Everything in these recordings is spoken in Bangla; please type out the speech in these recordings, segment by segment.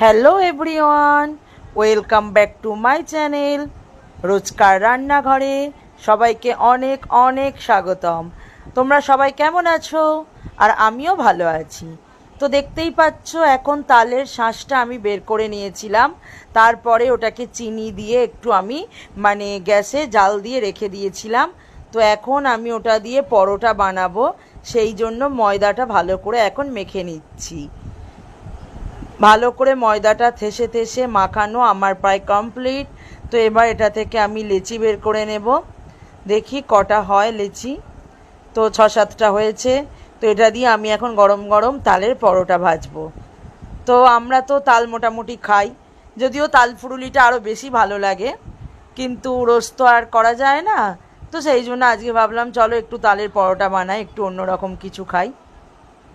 Hello everyone, welcome back to my channel রোজকার রান্নাঘরে। সবাইকে অনেক অনেক স্বাগতম। তোমরা সবাই কেমন আছো? আর আমিও ভালো আছি। তো দেখতেই পাচ্ছ, এখন তালের শাঁসটা আমি বের করে নিয়েছিলাম। তারপরে ওটাকে চিনি দিয়ে একটু আমি গ্যাসে জাল দিয়ে রেখে দিয়েছিলাম। তো এখন আমি ওটা দিয়ে পরোটা বানাবো, সেই জন্য ময়দাটা ভালো করে এখন মেখে নিচ্ছি। ভালো করে ময়দাটা থেসে থেসে মাখানো আমার প্রায় কমপ্লিট। তো এবার এটা থেকে আমি লেচি বের করে নেব। দেখি কটা হয় লেচি। তো 6-7টা হয়েছে। তো এটা দিয়ে আমি এখন গরম গরম তালের পরোটা ভাজবো। তো আমরা তো তাল মোটামুটি খাই, যদিও তাল ফুরুলিটা আরও বেশি ভালো লাগে, কিন্তু রোজ তো আর করা যায় না। তো সেই জন্য আজকে ভাবলাম চলো একটু তালের পরোটা বানাই, একটু অন্যরকম কিছু খাই।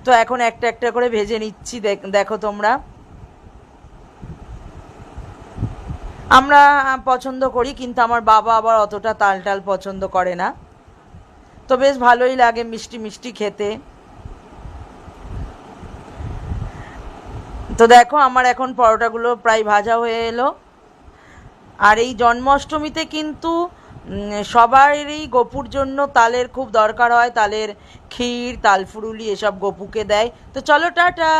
তো এখন একটা একটা করে ভেজে নিচ্ছি। দেখো তোমরা, আমরা পছন্দ করি, কিন্তু আমার বাবা আবার অতটা তাল টাল পছন্দ করে না। তো বেশ ভালোই লাগে মিষ্টি মিষ্টি খেতে। তো দেখো, আমার এখন পরোটাগুলো প্রায় ভাজা হয়ে এলো। আর এই জন্মাষ্টমীতে কিন্তু সবারই গপুর জন্য তালের খুব দরকার হয়। তালের ক্ষীর, তাল ফুরুলি এসব গপুকে দেয়। তো চলো টাটা।